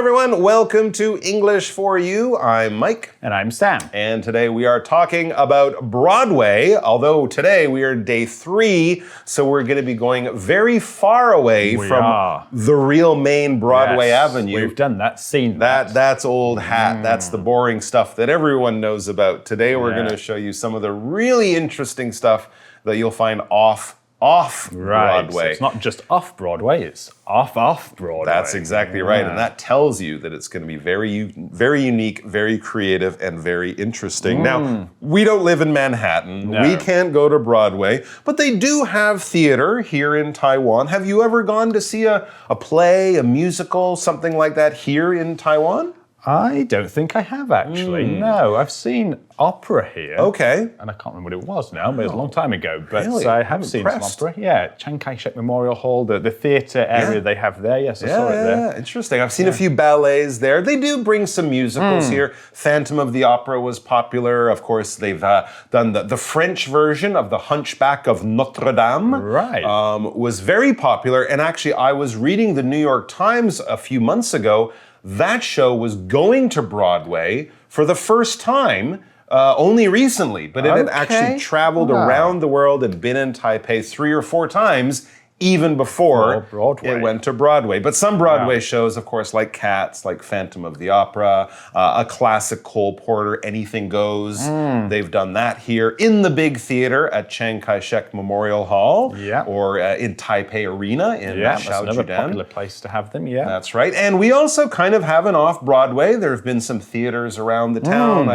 everyone. Welcome to English for You. I'm Mike. And I'm Sam. And today we are talking about Broadway, although today we are day 3, so we're going to be going very far away from the real main Broadway Avenue. We've done that, seen that. That's old hat. That's the boring stuff that everyone knows about. Today we're going to show you some of the really interesting stuff that you'll find off Broadway. So it's not just off Broadway, it's off Broadway. That's exactly right. And that tells you that it's going to be very unique, very creative, and very interesting. Now, we don't live in Manhattan. No. We can't go to Broadway, but they do have theater here in Taiwan. Have you ever gone to see a play, a musical, something like that here in Taiwan? I don't think I have, actually. No, I've seen opera here. Okay. And I can't remember what it was now, but it was a long time ago. But really? I have seen some opera. Yeah, Chiang Kai-shek Memorial Hall, the theatre area they have there. Yes, I saw it there. Yeah, interesting. I've seen a few ballets there. They do bring some musicals here. Phantom of the Opera was popular. Of course, they've done the French version of The Hunchback of Notre Dame. Right. Was very popular. And actually, I was reading the New York Times a few months ago. That show was going to Broadway for the first time only recently, but it had actually traveled around the world and been in Taipei 3 or 4 times even before it went to Broadway. But some Broadway shows, of course, like Cats, like Phantom of the Opera, a classic Cole Porter, Anything Goes. They've done that here in the big theater at Chiang Kai-shek Memorial Hall or in Taipei Arena in that's another popular place to have them, That's right. And we also kind of have an off-Broadway. There have been some theaters around the town.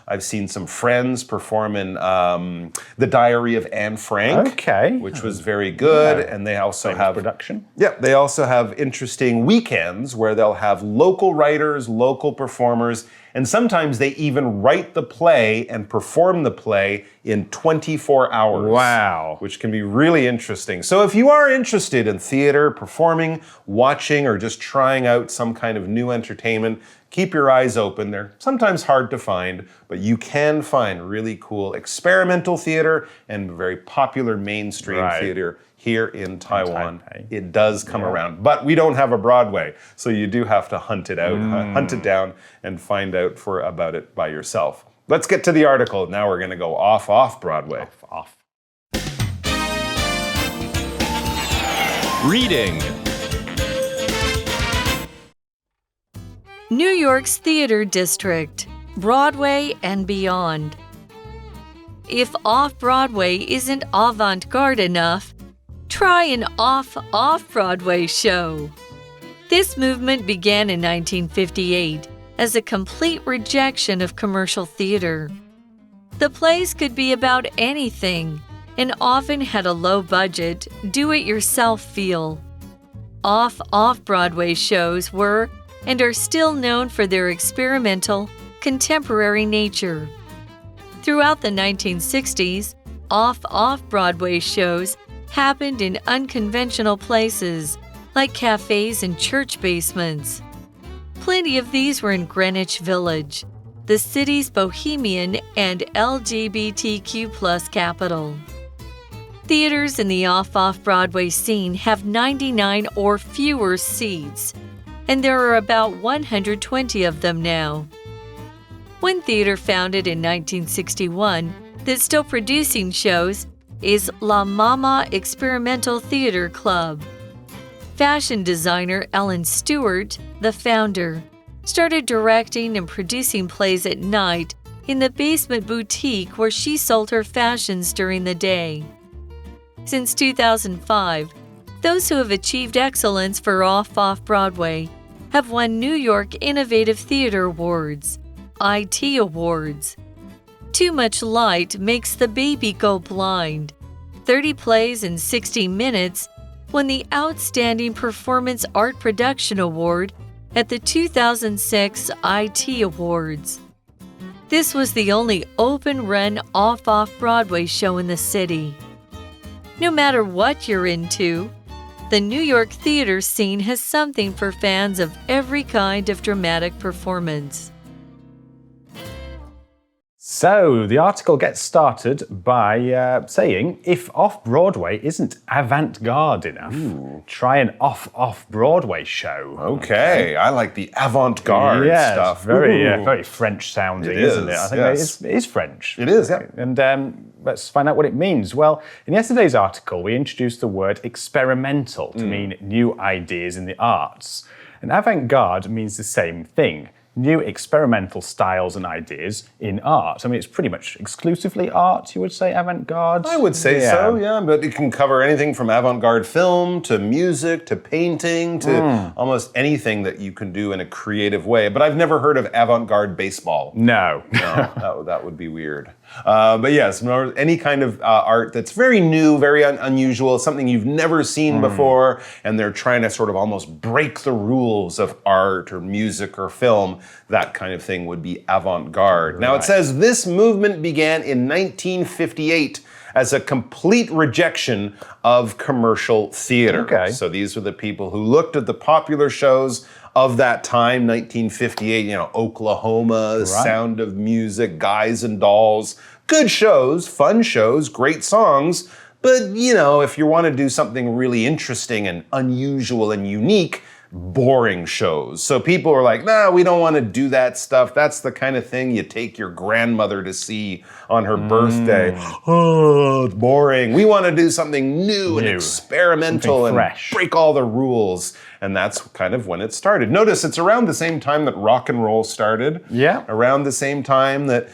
I've seen some friends perform in The Diary of Anne Frank, which was very good. And they also have production. Yeah, they also have interesting weekends where they'll have local writers, local performers, and sometimes they even write the play and perform the play in 24 hours. Wow. Which can be really interesting. So if you are interested in theater, performing, watching, or just trying out some kind of new entertainment, keep your eyes open. They're sometimes hard to find, but you can find really cool experimental theater and very popular mainstream theater here in Taiwan. It does come around, but we don't have a Broadway, so you do have to hunt it out, hunt it down, and find out about it by yourself. Let's get to the article. Now we're going to go off Broadway. Off. Reading. New York's Theater District, Broadway and beyond. If off-Broadway isn't avant-garde enough, try an off-Broadway show. This movement began in 1958 as a complete rejection of commercial theater. The plays could be about anything and often had a low-budget, do-it-yourself feel. Off-Broadway shows were and are still known for their experimental, contemporary nature. Throughout the 1960s, off-Broadway shows happened in unconventional places, like cafes and church basements. Plenty of these were in Greenwich Village, the city's bohemian and LGBTQ+ capital. Theaters in the off-Broadway scene have 99 or fewer seats, and there are about 120 of them now. One theater founded in 1961 that's still producing shows is La Mama Experimental Theater Club. Fashion designer Ellen Stewart, the founder, started directing and producing plays at night in the basement boutique where she sold her fashions during the day. Since 2005, those who have achieved excellence for off-Broadway have won New York Innovative Theater Awards, IT Awards. Too much light makes the baby go blind. 30 plays in 60 minutes won the Outstanding Performance Art Production Award at the 2006 IT Awards. This was the only open-run off-Broadway show in the city. No matter what you're into, the New York theater scene has something for fans of every kind of dramatic performance. So the article gets started by saying, if off-Broadway isn't avant-garde enough, try an off-Broadway show. Okay, I like the avant-garde stuff. It's very French sounding, isn't it? I think it is French. It is, yeah. And let's find out what it means. Well, in yesterday's article, we introduced the word experimental to mean new ideas in the arts. And avant-garde means the same thing. New experimental styles and ideas in art. I mean, it's pretty much exclusively art, you would say, avant-garde? I would say so, yeah, but it can cover anything from avant-garde film to music to painting to almost anything that you can do in a creative way. But I've never heard of avant-garde baseball. No. That would be weird. But yes, any kind of art that's very new, very unusual, something you've never seen before, and they're trying to sort of almost break the rules of art or music or film, that kind of thing would be avant-garde. Right. Now it says this movement began in 1958 as a complete rejection of commercial theater. Okay. So these were the people who looked at the popular shows of that time, 1958, Oklahoma, The Sound of Music, Guys and Dolls. Good shows, fun shows, great songs. But, if you want to do something really interesting and unusual and unique, boring shows. So people are like, nah, we don't want to do that stuff. That's the kind of thing you take your grandmother to see on her birthday. Oh, it's boring. We want to do something new and experimental and fresh. Break all the rules. And that's kind of when it started. Notice it's around the same time that rock and roll started. Yeah. Around the same time that,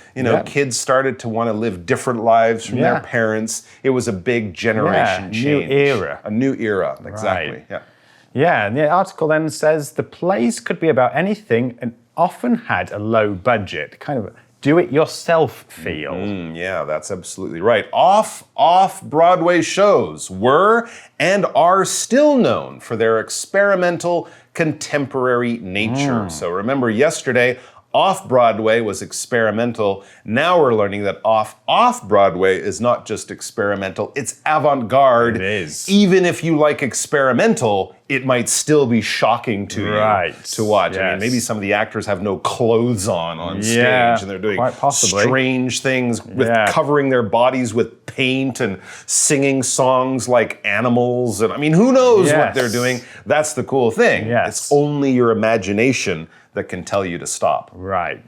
kids started to want to live different lives from their parents. It was a big generation change. New era. A new era, exactly. Right. Yeah. Yeah, and the article then says the plays could be about anything and often had a low budget, kind of do-it-yourself feel. Yeah, that's absolutely right. Off-Broadway shows were and are still known for their experimental, contemporary nature. So remember yesterday, off-Broadway was experimental. Now we're learning that off-Broadway is not just experimental, it's avant-garde. It is. Even if you like experimental, it might still be shocking to you to watch. Yes. I mean, maybe some of the actors have no clothes on stage and they're doing quite possibly strange things with covering their bodies with paint and singing songs like animals. And I mean, who knows what they're doing? That's the cool thing. It's only your imagination that can tell you to stop. Right.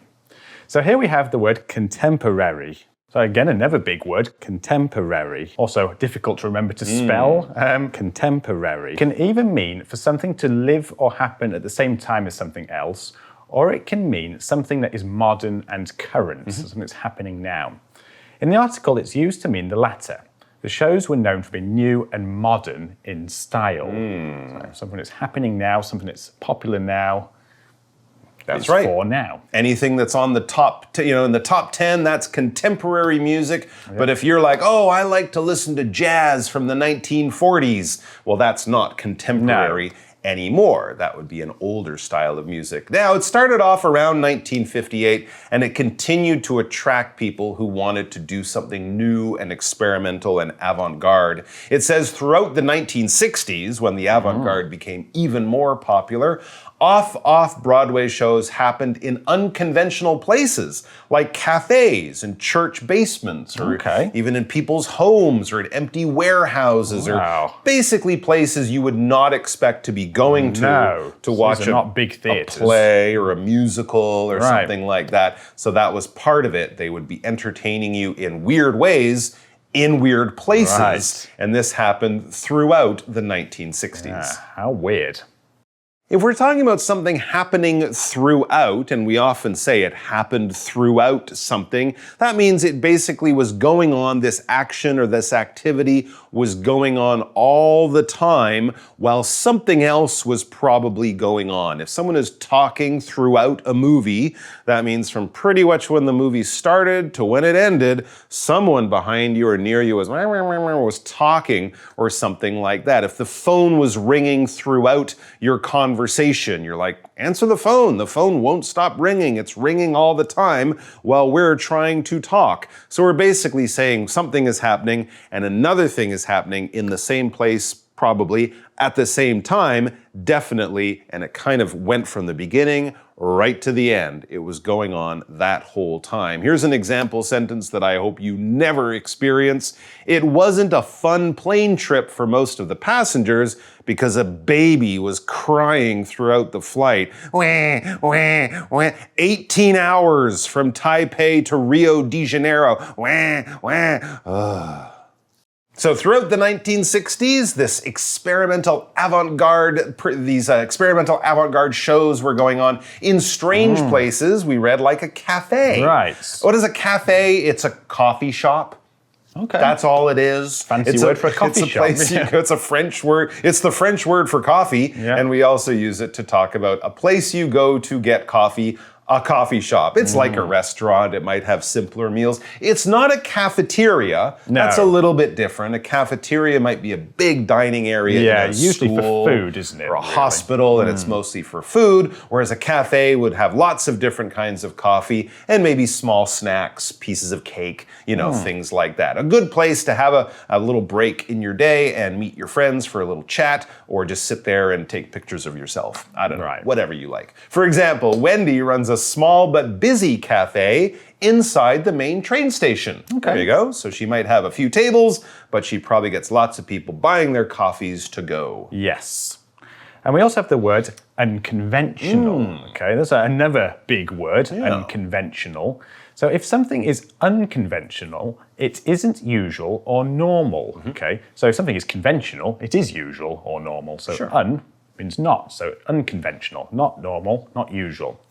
So here we have the word contemporary. So again, another big word, contemporary. Also difficult to remember to spell, contemporary. Can even mean for something to live or happen at the same time as something else, or it can mean something that is modern and current, so something that's happening now. In the article, it's used to mean the latter. The shows were known for being new and modern in style. So something that's happening now, something that's popular now. That's right. For now. Anything that's on the top, in the top 10, that's contemporary music. Yeah. But if you're like, oh, I like to listen to jazz from the 1940s, well, that's not contemporary anymore. That would be an older style of music. Now, it started off around 1958, and it continued to attract people who wanted to do something new and experimental and avant-garde. It says throughout the 1960s, when the avant-garde became even more popular, off-Broadway shows happened in unconventional places, like cafes and church basements, or even in people's homes, or in empty warehouses, or basically places you would not expect to be going to watch not big a play or a musical or something like that. So that was part of it. They would be entertaining you in weird ways, in weird places. And this happened throughout the 1960s. How weird. If we're talking about something happening throughout, and we often say it happened throughout something, that means it basically was going on, this action or this activity was going on all the time while something else was probably going on. If someone is talking throughout a movie, that means from pretty much when the movie started to when it ended, someone behind you or near you was talking or something like that. If the phone was ringing throughout your conversation, you're like, answer the phone. The phone won't stop ringing. It's ringing all the time while we're trying to talk. So we're basically saying something is happening and another thing is happening in the same place probably, at the same time, definitely, and it kind of went from the beginning right to the end. It was going on that whole time. Here's an example sentence that I hope you never experience. It wasn't a fun plane trip for most of the passengers because a baby was crying throughout the flight. Wah, wah, wah. 18 hours from Taipei to Rio de Janeiro. Wah, wah. Ugh. So throughout the 1960s, these experimental avant-garde shows were going on in strange places. We read like a cafe. Right. What is a cafe? It's a coffee shop. Okay. That's all it is. Fancy word for a coffee shop. It's a French word. It's the French word for coffee, and we also use it to talk about a place you go to get coffee. A coffee shop. It's like a restaurant. It might have simpler meals. It's not a cafeteria. No. That's a little bit different. A cafeteria might be a big dining area. Yeah, in a usually school, for food, isn't it? Or a really? hospital, and it's mostly for food. Whereas a cafe would have lots of different kinds of coffee and maybe small snacks, pieces of cake, things like that. A good place to have a little break in your day and meet your friends for a little chat, or just sit there and take pictures of yourself. I don't know, whatever you like. For example, Wendy runs a small but busy cafe inside the main train station. Okay. There you go. So she might have a few tables, but she probably gets lots of people buying their coffees to go. Yes. And we also have the word unconventional. Okay, that's another big word, unconventional. So if something is unconventional, it isn't usual or normal. Okay, so if something is conventional, it is usual or normal. So un means not. So unconventional, not normal, not usual.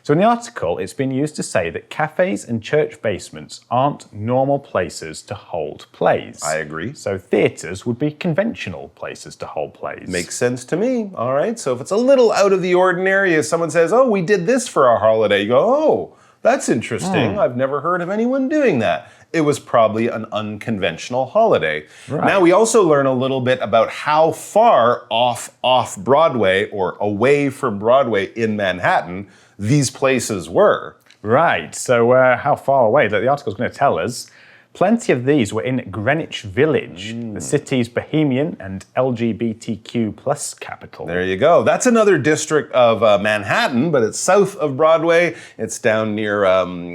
So in the article, it's been used to say that cafes and church basements aren't normal places to hold plays. I agree. So theatres would be conventional places to hold plays. Makes sense to me. All right. So if it's a little out of the ordinary, if someone says, oh, we did this for our holiday, you go, oh, that's interesting. I've never heard of anyone doing that. It was probably an unconventional holiday. Right. Now we also learn a little bit about how far off Broadway or away from Broadway in Manhattan these places were. Right, so how far away? The article is going to tell us. Plenty of these were in Greenwich Village, the city's bohemian and LGBTQ plus capital. There you go. That's another district of Manhattan, but it's south of Broadway. It's down near down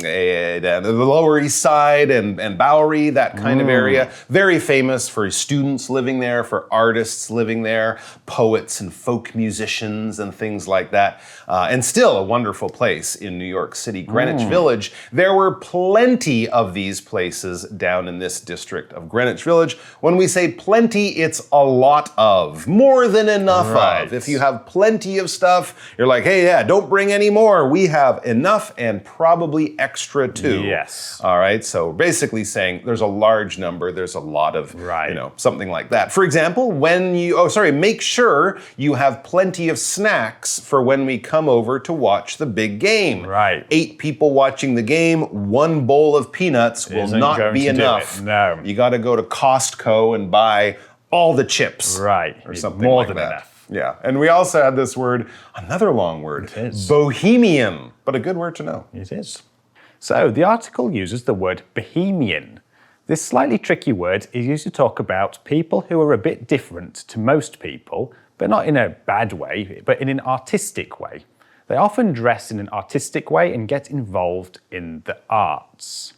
the Lower East Side and Bowery, that kind of area. Very famous for students living there, for artists living there, poets and folk musicians and things like that. And still a wonderful place in New York City, Greenwich Village. There were plenty of these places down in this district of Greenwich Village. When we say plenty, it's a lot of, more than enough of. If you have plenty of stuff, you're like, hey, don't bring any more. We have enough and probably extra too. Yes. All right, so basically saying there's a large number, there's a lot of, something like that. For example, make sure you have plenty of snacks for when we come over to watch the big game. Right. 8 people watching the game, 1 bowl of peanuts will not be enough. No. You got to go to Costco and buy all the chips. Right. Or something more like than that. enough. Yeah. And we also had this word, another long word. It is. Bohemian. But a good word to know. It is. So the article uses the word bohemian. This slightly tricky word is used to talk about people who are a bit different to most people, but not in a bad way, but in an artistic way. They often dress in an artistic way and get involved in the arts.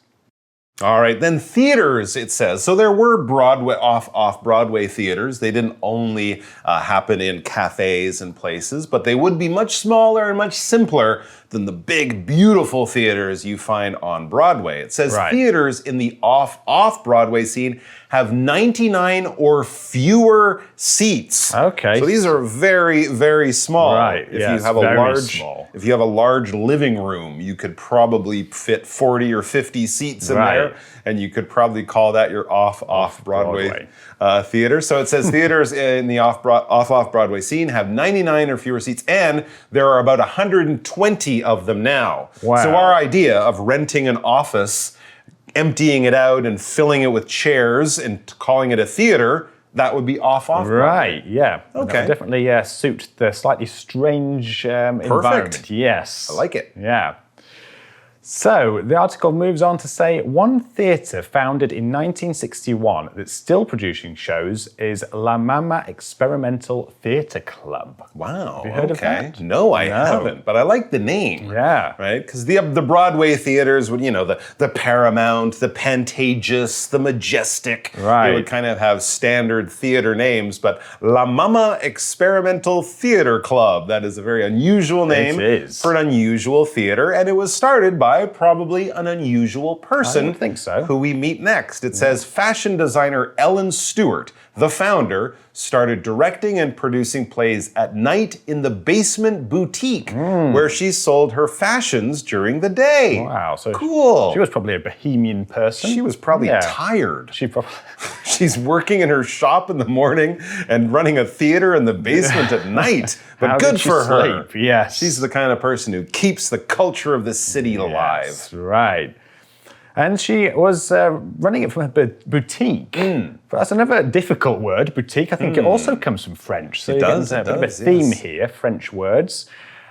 All right, then theaters, it says. So there were Broadway, off-Broadway theaters. They didn't only happen in cafes and places, but they would be much smaller and much simpler than the big, beautiful theaters you find on Broadway. It says theaters in the off-Broadway scene have 99 or fewer seats. Okay. So these are very, very small. Right. If you have if you have a large living room, you could probably fit 40 or 50 seats in there, and you could probably call that your off-Broadway theater. So it says theaters in the off-Broadway scene have 99 or fewer seats, and there are about 120 of them now. Wow. So our idea of renting an office, emptying it out and filling it with chairs and calling it a theater, that would be off-Broadway. Right, yeah. Okay. That would definitely suit the slightly strange environment. Perfect. Yes. I like it. Yeah. So, the article moves on to say one theatre founded in 1961 that's still producing shows is La Mama Experimental Theatre Club. Wow. Have you heard of that? No, I haven't, but I like the name. Yeah. Right? Because the Broadway theaters would, the Paramount, the Pantages, the Majestic. Right. They would kind of have standard theater names, but La Mama Experimental Theatre Club. That is a very unusual name for an unusual theater, and it was started by probably an unusual person. I would think so. Who we meet next. It says fashion designer Ellen Stewart, the founder, started directing and producing plays at night in the basement boutique where she sold her fashions during the day. Wow, so cool. She was probably a bohemian person. She was probably tired. She's working in her shop in the morning and running a theater in the basement at night. But good for her. Yes. She's the kind of person who keeps the culture of the city alive. Yes, right. And she was running it from a boutique. But that's another difficult word, boutique. I think it also comes from French. So it does. A bit of a theme here, French words.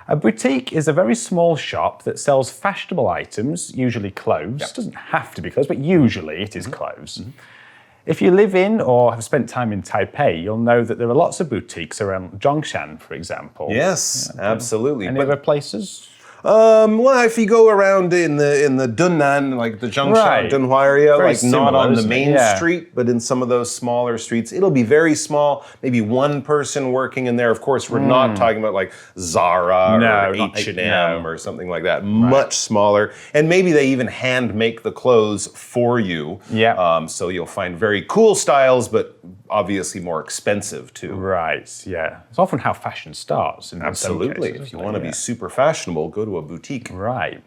A boutique is a very small shop that sells fashionable items, usually clothes. It doesn't have to be clothes, but usually it is clothes. If you live in or have spent time in Taipei, you'll know that there are lots of boutiques around Zhongshan, for example. Yes, absolutely. Any other places? Well, if you go around in the Dunnan, like the Zhongshan, Dunhua area, very like not similar, on the isn't it? main street, but in some of those smaller streets, it'll be very small, maybe one person working in there. Of course, we're not talking about like Zara or H&M or something like that. Much smaller. And maybe they even hand make the clothes for you. Yeah. So you'll find very cool styles, but obviously more expensive too. Right, yeah. It's often how fashion starts. Absolutely. If you want to be super fashionable, go to a boutique. Right.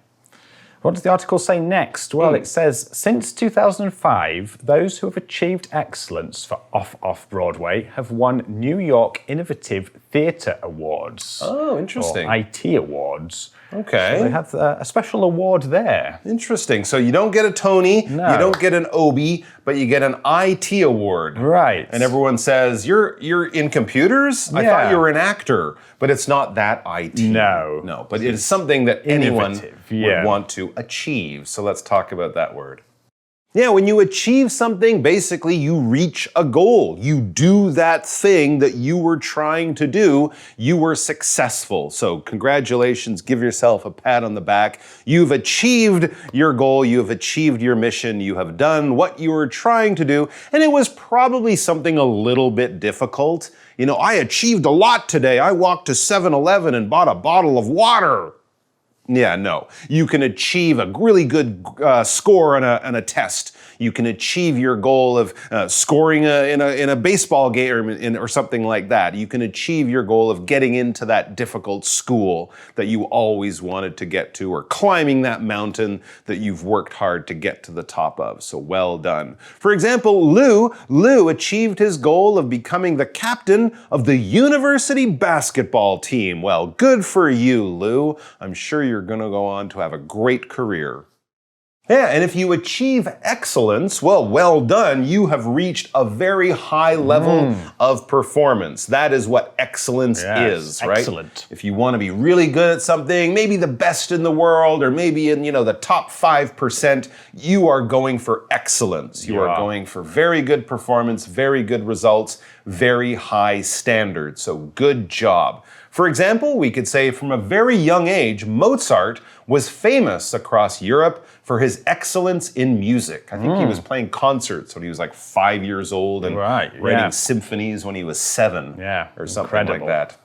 What does the article say next? Well, it says, since 2005, those who have achieved excellence for Off-Broadway have won New York Innovative Theatre Awards. Oh, interesting. Or IT Awards. Okay. So they have a special award there. Interesting. So you don't get a Tony, you don't get an Obie, but you get an IT award. Right. And everyone says, you're in computers? I thought you were an actor. But it's not that IT. No, but it is something that anyone would want to achieve. So let's talk about that word. Yeah, when you achieve something, basically you reach a goal. You do that thing that you were trying to do. You were successful. So congratulations, give yourself a pat on the back. You've achieved your goal. You have achieved your mission. You have done what you were trying to do. And it was probably something a little bit difficult. I achieved a lot today. I walked to 7-Eleven and bought a bottle of water. Yeah, no. You can achieve a really good score on a test. You can achieve your goal of scoring in a baseball game or something like that. You can achieve your goal of getting into that difficult school that you always wanted to get to, or climbing that mountain that you've worked hard to get to the top of. So well done. For example, Lou achieved his goal of becoming the captain of the university basketball team. Well, good for you, Lou. I'm sure you're going to go on to have a great career. Yeah, and if you achieve excellence, well done. You have reached a very high level of performance. That is what excellence is, right? Excellent. If you want to be really good at something, maybe the best in the world, or maybe in, the top 5%, you are going for excellence. You are going for very good performance, very good results, very high standards. So good job. For example, we could say from a very young age, Mozart was famous across Europe for his excellence in music. I think he was playing concerts when he was like 5 years old and writing symphonies when he was 7 or something like that.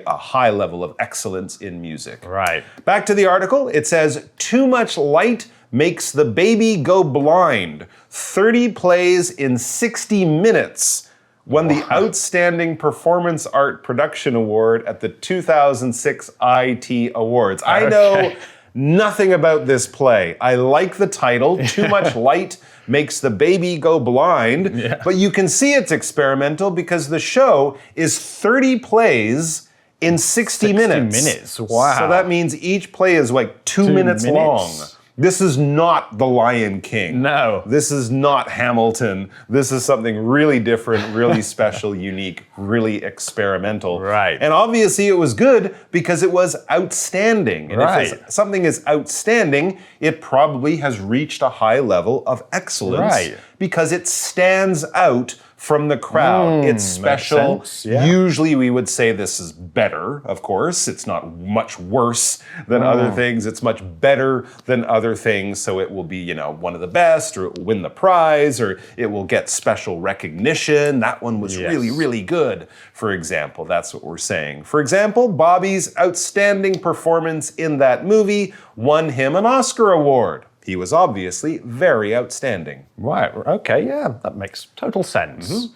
A high level of excellence in music. Right. Back to the article, it says, too much light makes the baby go blind. 30 plays in 60 minutes. Won the Outstanding Performance Art Production Award at the 2006 IT Awards. I know nothing about this play. I like the title, Too Much Light Makes the Baby Go Blind, but you can see it's experimental because the show is 30 plays in 60 minutes. Wow. So that means each play is like 2 minutes long. This is not The Lion King. No. This is not Hamilton. This is something really different, really special, unique, really experimental. Right. And obviously it was good because it was outstanding. And Right. if something is outstanding, it probably has reached a high level of excellence. Right. Because it stands out from the crowd. It's special. Makes sense, yeah. Usually we would say this is better, of course. It's not much worse than other things. It's much better than other things. So it will be, one of the best, or it will win the prize, or it will get special recognition. That one was really, really good, for example. That's what we're saying. For example, Bobby's outstanding performance in that movie won him an Oscar award. He was obviously very outstanding. Right, okay, yeah, that makes total sense.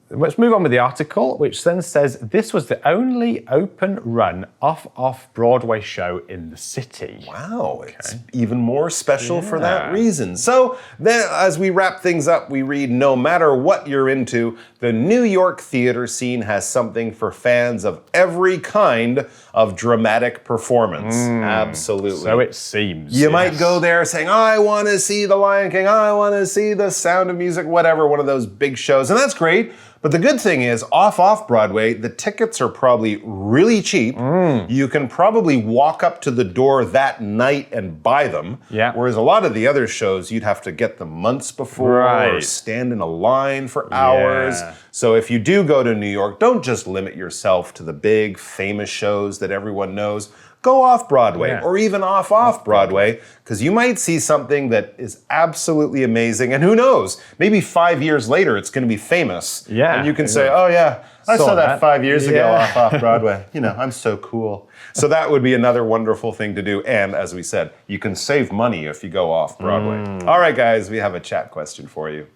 Let's move on with the article, which then says this was the only open-run off-Broadway show in the city. Wow, it's even more special for that reason. So then, as we wrap things up, we read, no matter what you're into, the New York theater scene has something for fans of every kind of dramatic performance. Absolutely. So it seems. You might go there saying, I want to see The Lion King, I want to see The Sound of Music, whatever, one of those big shows, and that's great. But the good thing is, off Broadway, the tickets are probably really cheap. You can probably walk up to the door that night and buy them. Yeah. Whereas a lot of the other shows, you'd have to get them months before or stand in a line for hours. Yeah. So if you do go to New York, don't just limit yourself to the big, famous shows that everyone knows. Go off Broadway or even off Broadway, because you might see something that is absolutely amazing. And who knows, maybe 5 years later it's going to be famous. Yeah. And you can say, oh yeah, I saw that 5 years ago off Broadway. I'm so cool. So that would be another wonderful thing to do. And as we said, you can save money if you go off Broadway. All right, guys, we have a chat question for you.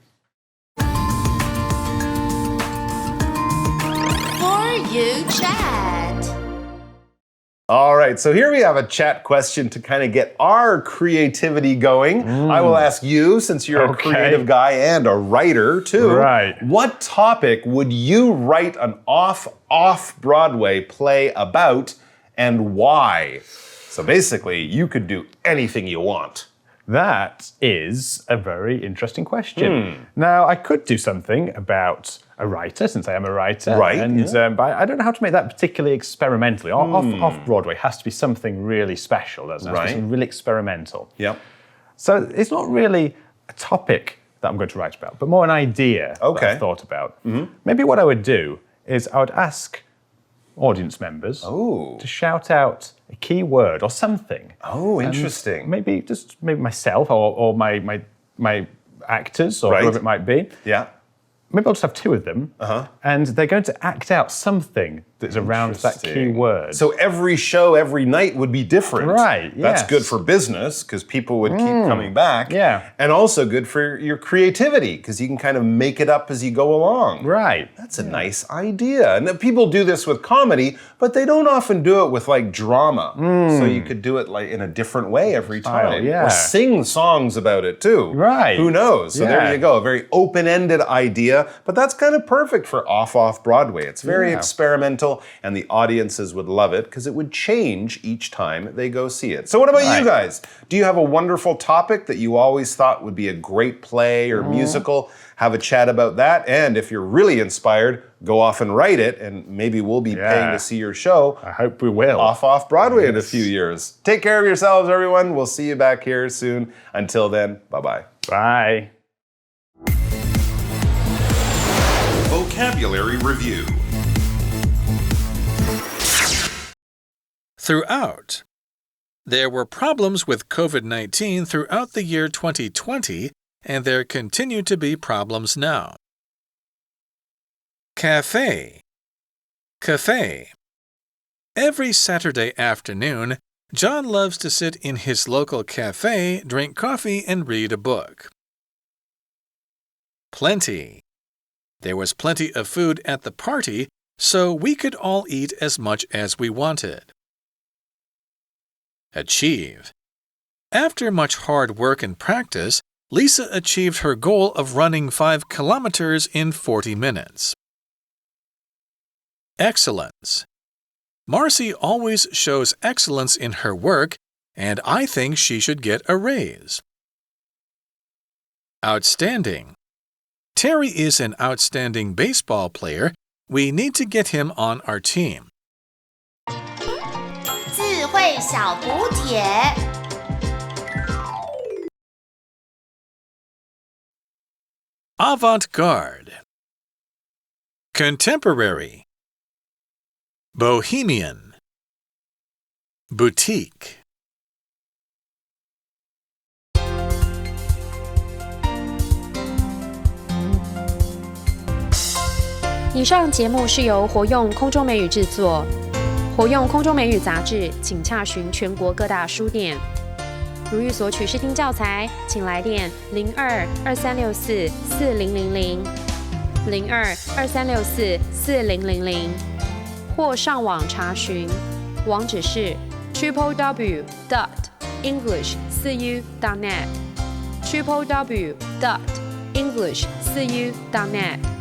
For You Chat. All right, so here we have a chat question to kind of get our creativity going. I will ask you, since you're a creative guy and a writer too. Right. What topic would you write an off-Broadway play about, and why? So basically, you could do anything you want. That is a very interesting question. Now, I could do something about a writer, since I am a writer. Right. But I don't know how to make that particularly experimentally. Off Broadway has to be something really special, doesn't it? It has to be something really experimental. Yep. So it's not really a topic that I'm going to write about, but more an idea that I've thought about. Maybe what I would do is I would ask audience members to shout out a key word or something. Oh, interesting. Maybe myself or my actors or whoever it might be. Yeah. Maybe I'll just have two of them, and they're going to act out something that's around that key word. So every show, every night would be different. Right, That's yes. good for business, because people would keep coming back. Yeah. And also good for your creativity, because you can kind of make it up as you go along. Right. That's a nice idea. And people do this with comedy, but they don't often do it with like drama. So you could do it like in a different way every time. yeah. Or sing songs about it too. Right. Who knows? So there you go. A very open-ended idea, but that's kind of perfect for off Broadway. It's very experimental, and the audiences would love it because it would change each time they go see it. So what about you guys? Do you have a wonderful topic that you always thought would be a great play or musical? Have a chat about that. And if you're really inspired, go off and write it, and maybe we'll be paying to see your show. I hope we will. Off Broadway in a few years. Take care of yourselves, everyone. We'll see you back here soon. Until then, bye-bye. Bye. Vocabulary Review. Throughout. There were problems with COVID-19 throughout the year 2020, and there continue to be problems now. Cafe. Cafe. Every Saturday afternoon, John loves to sit in his local cafe, drink coffee, and read a book. Plenty. There was plenty of food at the party, so we could all eat as much as we wanted. Achieve. After much hard work and practice, Lisa achieved her goal of running 5 kilometers in 40 minutes. Excellence. Marcy always shows excellence in her work, and I think she should get a raise. Outstanding. Terry is an outstanding baseball player. We need to get him on our team. 智慧小补帖。Avant-garde. Contemporary. Bohemian. Boutique. 以上节目是由活用空中美语制作，活用空中美语杂志，请洽询全国各大书店。如欲索取试听教材，请来电02-2364-4000 02-2364-4000，或上网查询，网址是 www.english4u.net www.english4u.net